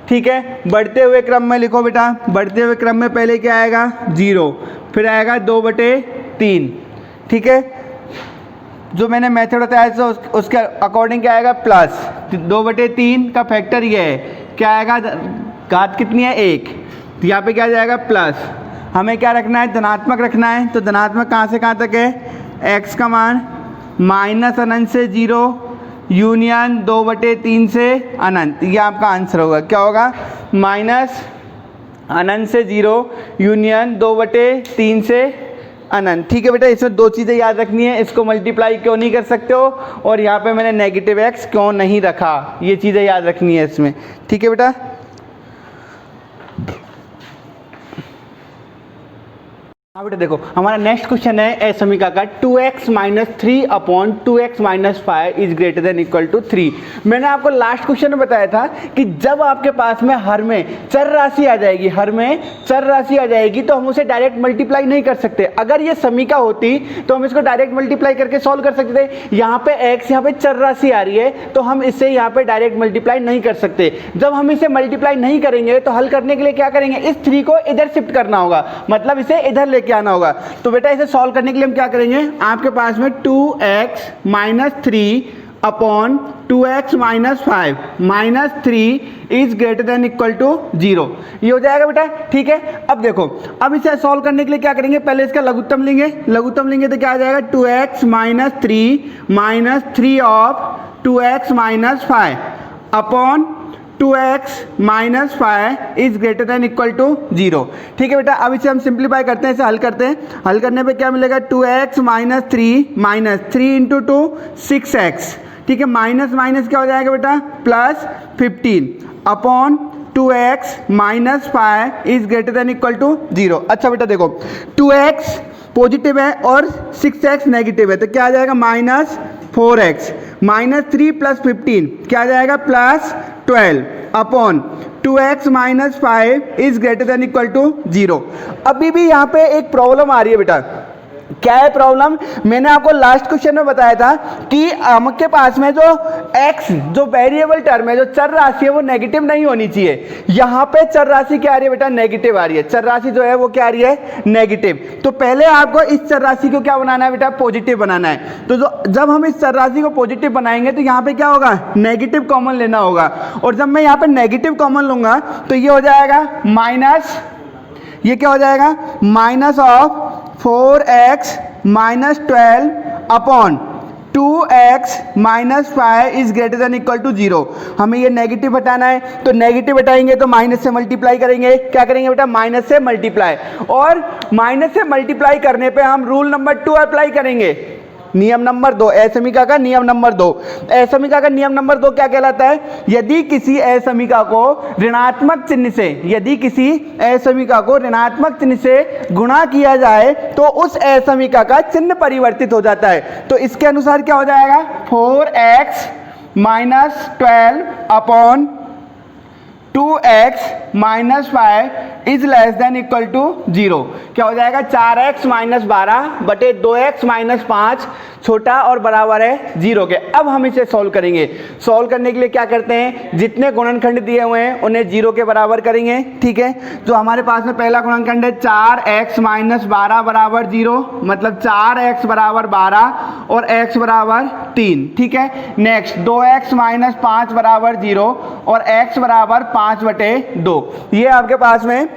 S1: ठीक है। बढ़ते हुए क्रम में लिखो बेटा, बढ़ते हुए क्रम में पहले क्या आएगा 0, फिर आएगा 2 बटे 3, ठीक है। जो मैंने मेथड बताया था उसके अकॉर्डिंग क्या आएगा प्लस 2 बटे 3 का फैक्टर ये है, क्या आएगा, घात कितनी है 1, तो यहाँ पे क्या आ जाएगा प्लस। हमें क्या रखना है, धनात्मक रखना है। तो धनात्मक कहाँ से कहाँ तक है, x का मान माइनस अनंत से 0 यूनियन 2 बटे 3 से अनंत, ये आपका आंसर होगा। क्या होगा, माइनस अनंत से 0 यूनियन 2 बटे 3 से अनंत, ठीक है बेटा। इसमें दो चीज़ें याद रखनी है, इसको मल्टीप्लाई क्यों नहीं कर सकते हो और यहाँ पे मैंने नेगेटिव x क्यों नहीं रखा, ये चीज़ें याद रखनी है इसमें, ठीक है बेटा। हाँ बेटा देखो, हमारा नेक्स्ट क्वेश्चन है असमीका का 2x minus 3 upon 2x minus 5 is greater than equal to 3। मैंने आपको लास्ट क्वेश्चन में बताया था कि जब आपके पास में हर में चर राशि आ जाएगी, हर में चर राशि आ जाएगी तो हम उसे डायरेक्ट मल्टीप्लाई नहीं कर सकते। अगर ये समीका होती तो हम इसको डायरेक्ट मल्टीप्लाई करके सॉल्व कर सकते थे। यहाँ पे x, यहाँ पे चर राशि आ रही है तो हम इसे यहाँ पे डायरेक्ट मल्टीप्लाई नहीं कर सकते। जब हम इसे मल्टीप्लाई नहीं करेंगे तो हल करने के लिए क्या करेंगे, इस 3 को इधर शिफ्ट करना होगा, मतलब इसे इधर लेके आना होगा। तो बेटा इसे सॉल्व करने के लिए हम क्या करेंगे, आपके पास में 2x minus 3 upon 2x minus 5 minus 3 is greater than equal to 0, ये हो जाएगा बेटा, ठीक है। अब देखो, अब इसे सॉल्व करने के लिए क्या करेंगे, पहले इसका लघुत्तम लेंगे। लघुत्तम लेंगे तो क्या आ जाएगा, 2x minus 3 of 2x minus 5 upon 2x minus 5 is greater than equal to 0, ठीक है बेटा। अब इसे हम सिंप्लीफाई करते हैं, इसे हल करते हैं। हल करने पे क्या मिलेगा, 2x माइनस 3 इंटू 2 6x, ठीक है। माइनस माइनस क्या हो जाएगा बेटा, plus 15 upon 2x minus 5 is greater than equal to 0। अच्छा बेटा देखो, 2x पॉजिटिव है और 6x नेगेटिव है, तो क्या आ जाएगा माइनस 4x, माइनस 3 प्लस 15 क्या आ जाएगा plus 12 upon 2x minus 5 is greater than equal to 0। अभी भी यहाँ पे एक प्रॉब्लम आ रही है बेटा, क्या है प्रॉब्लम, मैंने आपको लास्ट क्वेश्चन में बताया था कि आपके पास में जो x जो वेरिएबल टर्म है, जो चर राशि है वो नेगेटिव नहीं होनी चाहिए। यहाँ पे चर राशि क्या आ रही है बेटा, नेगेटिव आ रही है। चर राशि जो है वो क्या आ रही है, नेगेटिव। तो पहले आपको इस चर राशि को क्या बनाना है बेटा, पॉजिटिव बनाना है। तो जब हम इस चर राशि को पॉजिटिव बनाएंगे तो यहाँ पे क्या होगा, नेगेटिव कॉमन लेना होगा। और जब मैं यहाँ पे नेगेटिव कॉमन लूंगा तो ये हो जाएगा माइनस, ये क्या हो जाएगा, minus of 4x minus 12 upon 2x minus 5 is greater than equal to 0। हमें ये नेगेटिव हटाना है, तो नेगेटिव हटाएंगे तो माइनस से मल्टीप्लाई करेंगे। क्या करेंगे बेटा, माइनस से मल्टीप्लाई, और माइनस से मल्टीप्लाई करने पे हम रूल नंबर 2 अप्लाई करेंगे। नियम नंबर 2, असमीका का नियम नंबर 2। असमीका का नियम नंबर 2 क्या कहलाता है, यदि किसी असमीका को ऋणात्मक चिन्ह से, यदि किसी असमीका को ऋणात्मक चिन्ह से गुणा किया जाए तो उस असमीका का चिन्ह परिवर्तित हो जाता है। तो इसके अनुसार क्या हो जाएगा, 4x minus 12 upon 2x minus 5 is less than equal to 0। क्या हो जाएगा, 4x माइनस 12 बटे 2x माइनस 5 छोटा और बराबर है 0 के। अब हम इसे सॉल्व करेंगे। सॉल्व करने के लिए क्या करते हैं, जितने गुणनखंड दिए हुए हैं उन्हें 0 के बराबर करेंगे, ठीक है। तो हमारे पास में पहला गुणनखंड है 4x माइनस 12 बराबर 0, मतलब 4x बराबर 12 और x बराबर 3, ठीक है। नेक्स्ट 2x माइनस 5 बराबर 0 और x बराबर 5 बटे 2। ये आपके पास में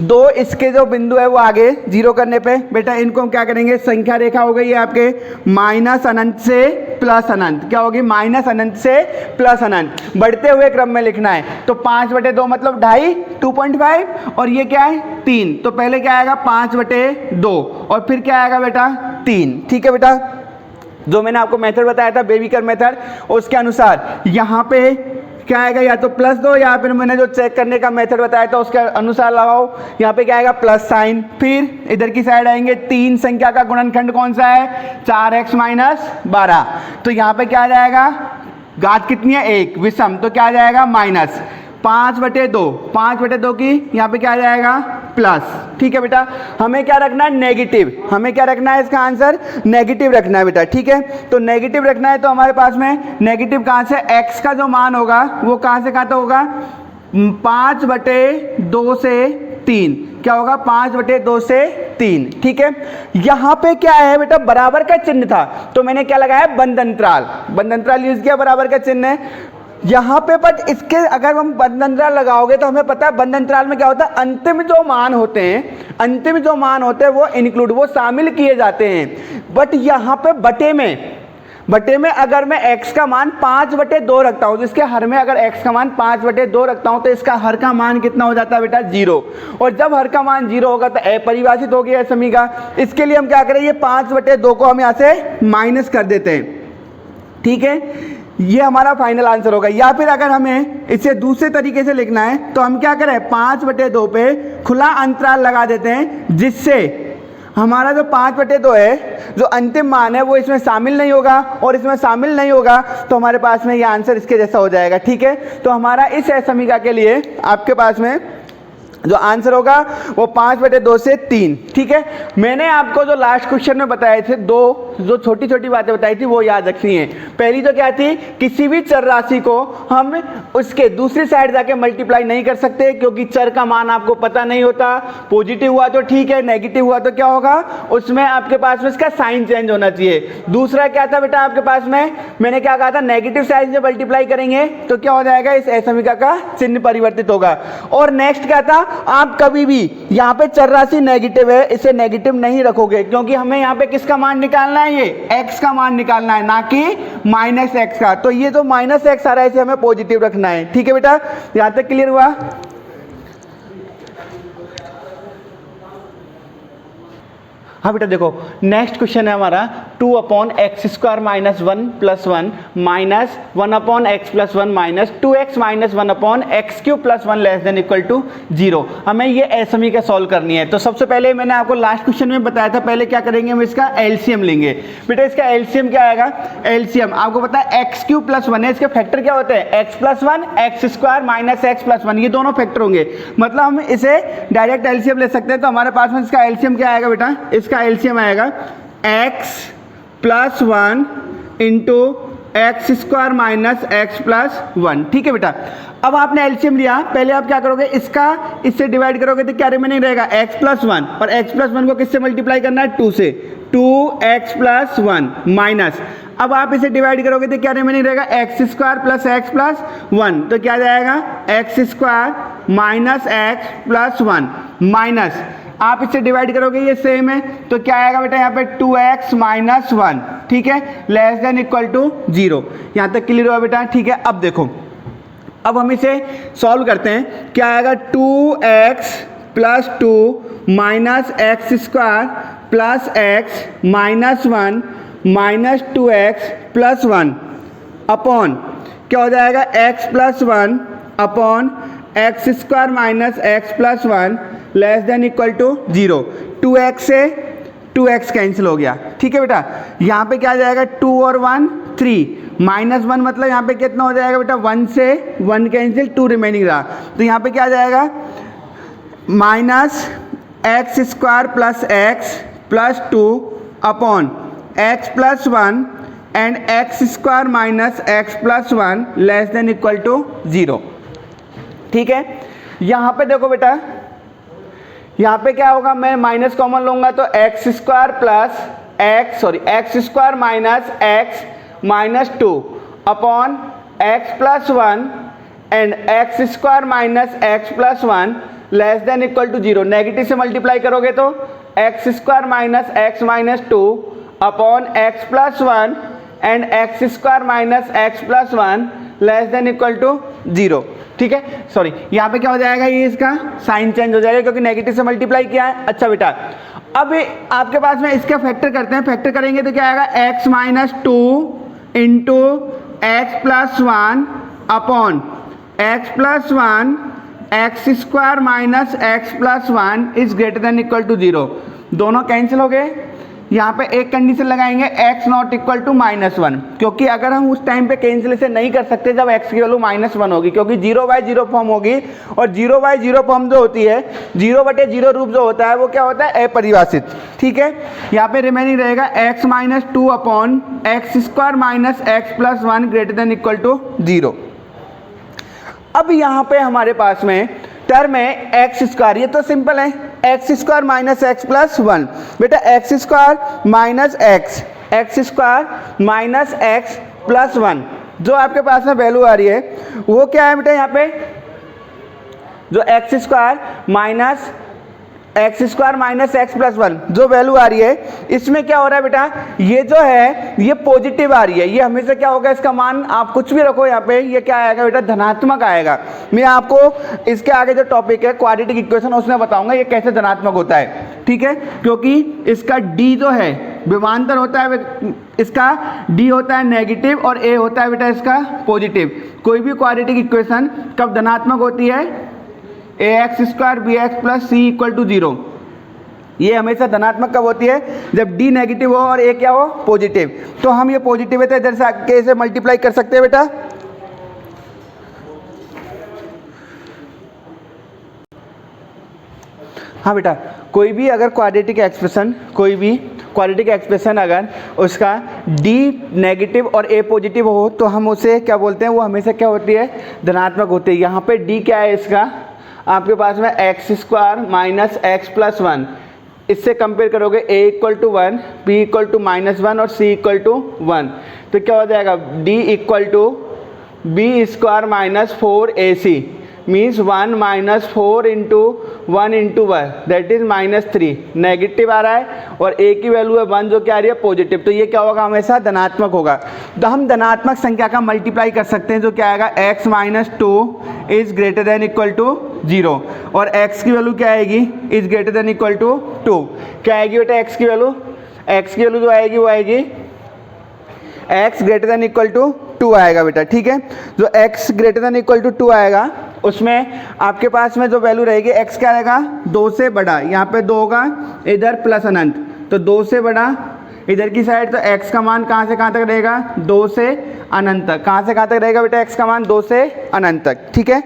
S1: दो इसके जो बिंदु है वो आगे जीरो करने पे बेटा इनको हम क्या करेंगे, संख्या रेखा हो गई है आपके माइनस अनंत से प्लस अनंत, क्या होगी माइनस अनंत से प्लस अनंत, बढ़ते हुए क्रम में लिखना है। तो 5/2 मतलब 2.5 2.5 और ये क्या है 3, तो पहले क्या आएगा 5/2 और फिर क्या आएगा बेटा 3। ठीक है बेटा, जो मैंने आपको मेथड बताया था बेबीकर मेथड, उसके अनुसार यहाँ पे क्या आएगा, या तो +2 या फिर मैंने जो चेक करने का मेथड बताया था उसके अनुसार लगाओ। यहाँ पे क्या आएगा प्लस साइन, फिर इधर की साइड आएंगे 3 संख्या का गुणनखंड कौन सा है 4x - 12, तो यहाँ पे क्या आ जाएगा घात कितनी है 1 विषम, तो क्या आ जाएगा माइनस 5/2 की यहाँ पे क्या आ जाएगा प्लस। ठीक है बेटा, हमें क्या रखना है नेगेटिव, हमें क्या रखना है इसका आंसर नेगेटिव रखना है बेटा। ठीक है, तो नेगेटिव रखना है तो हमारे पास में नेगेटिव कहाँ से, x का जो मान होगा वो कहाँ से कहाँ तक होगा 5/2 से 3, क्या होगा 5/2 से 3। ठीक है, यहाँ पे क्या है बेटा बराबर का चिन्ह था तो मैंने क्या लगाया बंद अंतराल यूज किया, बराबर का चिन्ह है यहाँ पे। बट इसके अगर हम बंद अंतराल लगाओगे तो हमें पता है बंद अंतराल में क्या होता है अंतिम जो मान होते हैं वो इंक्लूड वो शामिल किए जाते हैं। बट यहाँ पे बटे में अगर मैं x का मान 5/2 रखता हूँ, जिसके हर में अगर x का मान 5/2 रखता हूँ तो इसका हर का मान कितना हो जाता है बेटा 0, और जब हर का मान 0 होगा तो अपरिभाषित हो गया समी का। इसके लिए हम क्या करें, ये 5/2 को हम यहाँ से माइनस कर देते हैं। ठीक है, ये हमारा फाइनल आंसर होगा। या फिर अगर हमें इसे दूसरे तरीके से लिखना है तो हम क्या करें 5/2 पे खुला अंतराल लगा देते हैं, जिससे हमारा जो 5/2 है जो अंतिम मान है वो इसमें शामिल नहीं होगा, और इसमें शामिल नहीं होगा तो हमारे पास में ये आंसर इसके जैसा हो जाएगा। ठीक है, तो हमारा इस समीकरण के लिए आपके पास में जो आंसर होगा वो 5/2 से 3। ठीक है, मैंने आपको जो लास्ट क्वेश्चन में बताए थे दो जो छोटी छोटी बातें बताई थी वो याद रखनी है। पहली तो क्या थी, किसी भी चर राशि को हम उसके दूसरी साइड जाके मल्टीप्लाई नहीं कर सकते क्योंकि चर का मान आपको पता नहीं होता। पॉजिटिव हुआ तो ठीक है, नेगेटिव हुआ तो क्या होगा उसमें आपके पास में इसका साइन चेंज होना चाहिए। दूसरा क्या था बेटा आपके पास में, मैंने क्या कहा था नेगेटिव साइन से मल्टीप्लाई करेंगे तो क्या हो जाएगा इस समीकरण का चिन्ह परिवर्तित होगा। और नेक्स्ट क्या था, आप कभी भी यहाँ पे चर राशि नेगेटिव है इसे नेगेटिव नहीं रखोगे क्योंकि हमें यहाँ पे किसका मान निकालना है, ये x का मान निकालना है, ना कि -x का। तो ये जो -x आ रहा है इसे हमें पॉजिटिव रखना है। ठीक है बेटा, यहाँ तक क्लियर हुआ। हाँ बेटा देखो नेक्स्ट क्वेश्चन है हमारा 2/x² - 1 + 1 -1/x + 1 - 2x - 1/x³ + 1 ≤ 0। हमें ये समीकरण सॉल्व करनी है। तो सबसे पहले मैंने आपको लास्ट क्वेश्चन में बताया था, पहले क्या करेंगे हम इसका एलसीएम लेंगे। बेटा इसका एलसीएम क्या आएगा, एलसीएम आपको पता है x³ + 1 है, इसके फैक्टर क्या होते हैं x + 1 x² - x + 1, ये दोनों फैक्टर होंगे। मतलब हम इसे डायरेक्ट एलसीएम ले सकते हैं। तो हमारे पास में इसका एलसीएम क्या आएगा बेटा, इसका एलसीएम आएगा x + 1 × x² - x + 1। ठीक है बेटा, अब आपने एलसीएम लिया, पहले आप क्या करोगे इसका इससे डिवाइड करोगे तो क्या रिमेनिंग रहेगा x + 1, और x + 1 को किससे मल्टीप्लाई करना है 2 से, 2x + 1 माइनस, अब आप इसे डिवाइड करोगे तो क्या रिमेनिंग रहेगा x² + x + 1, तो क्या जाएगा x² - x + 1 माइनस, आप इससे डिवाइड करोगे ये सेम है तो क्या आएगा बेटा यहाँ पे 2x - 1। ठीक है, < = 0। यहाँ तक क्लियर हुआ बेटा। ठीक है, अब देखो अब हम इसे सॉल्व करते हैं। क्या आएगा 2x + 2 - x² + x - 1 - 2x + 1 upon क्या हो जाएगा x + 1 upon x² - x + 1 < = 0। 2x से 2x कैंसिल हो गया। ठीक है बेटा, यहाँ पे क्या आ जाएगा 2 और 1 3 -1 मतलब यहाँ पे कितना हो जाएगा बेटा 1 से 1 कैंसिल 2 रिमेनिंग रहा, तो यहाँ पे क्या आ जाएगा -x² + x + 2 upon x + 1 and x² - x + 1 < = 0। ठीक है, यहाँ पे देखो बेटा यहाँ पे क्या होगा, मैं माइनस कॉमन लूंगा तो x² - x - 2 upon x + 1 and x² - x + 1 less than equal to 0, negative से मल्टीप्लाई करोगे तो x square minus x minus 2 upon x plus 1 and x square minus x plus 1 less than equal to 0। ठीक है, सॉरी यहाँ पे क्या हो जाएगा, ये इसका साइन चेंज हो जाएगा क्योंकि नेगेटिव से मल्टीप्लाई किया है। अच्छा बेटा, अब आपके पास में इसका फैक्टर करते हैं, फैक्टर करेंगे तो क्या आएगा, x minus 2 into x plus 1 upon x plus 1 x square minus x plus 1 is greater than equal to 0। दोनों कैंसिल हो गए। यहाँ पे एक कंडीशन लगाएंगे x नॉट इक्वल टू -1, क्योंकि अगर हम उस टाइम पे कैंसिलेशन नहीं कर सकते जब x की वैल्यू -1 होगी, क्योंकि 0/0 फॉर्म होगी और 0/0 फॉर्म जो होती है 0/0 रूप जो होता है वो क्या होता है, अपरिभाषित। ठीक है, यहाँ पे रिमेनिंग रहेगा x minus 2 upon x square minus x plus 1 greater than equal to 0। अब यहाँ पे हमारे पास में टर्म है एक्स स्क्वायर, ये तो सिंपल है, x square minus x plus 1। बेटा x square minus x square minus x plus 1 जो आपके पास में वैल्यू आ रही है वो क्या है बेटा, यहाँ पे जो x square minus x plus 1 जो वैल्यू आ रही है, इसमें क्या हो रहा है बेटा, ये जो है ये पॉजिटिव आ रही है, ये हमेशा क्या होगा, इसका मान आप कुछ भी रखो यहाँ पे, ये क्या आएगा बेटा, धनात्मक आएगा। मैं आपको इसके आगे जो टॉपिक है क्वाड्रेटिक इक्वेशन उसमें बताऊंगा ये कैसे धनात्मक होता है। ठीक है, क्योंकि इसका डी जो है विभवांतर होता है, इसका डी होता है नेगेटिव और ए होता है बेटा इसका पॉजिटिव। कोई भी क्वाड्रेटिक इक्वेशन कब धनात्मक होती है, ax square b x plus c equal to 0, ये हमेशा धनात्मक कब होती है, जब d नेगेटिव हो और a क्या हो, पॉजिटिव। तो हम ये पॉजिटिव है तो इधर से आके इसे मल्टीप्लाई कर सकते हैं बेटा। हाँ बेटा, कोई भी अगर क्वाड्रेटिक एक्सप्रेशन अगर उसका d नेगेटिव और a पॉजिटिव हो तो हम उसे क्या बोलते हैं, वो हमेशा क्या होती है, धनात्मक होती है। यहाँ पे d क्या है इसका, आपके पास में x square minus x plus 1, इससे कंपेयर करोगे a equal to 1, b equal to -1 और c इक्वल टू 1, तो क्या हो जाएगा, d equal to B square minus 4ac means 1 minus 4 into 1 into 1 that is -3, negative आ रहा है और a की वैल्यू है 1 जो क्या आ रही है, पॉजिटिव। तो ये क्या होगा, हमेशा धनात्मक होगा। तो हम धनात्मक संख्या का मल्टीप्लाई कर सकते हैं जो क्या आएगा, x minus 2 is greater than equal to 0 और x की वैल्यू क्या आएगी, is greater than equal to 2। क्या आएगी बेटा x की वैल्यू, जो आएगी वो आएगी x greater than equal to 2 आएगा बेटा। ठीक है, जो x greater than equal to 2 आएगा उसमें आपके पास में जो वैल्यू रहेगी x क्या रहेगा, 2 से बड़ा, यहाँ पे 2 होगा, इधर प्लस अनंत, तो 2 से बड़ा इधर की साइड, तो x का मान कहाँ से कहाँ तक रहेगा, 2 से अनंत तक। कहाँ से कहाँ तक रहेगा बेटा x का मान, 2 से अनंत तक। ठीक है,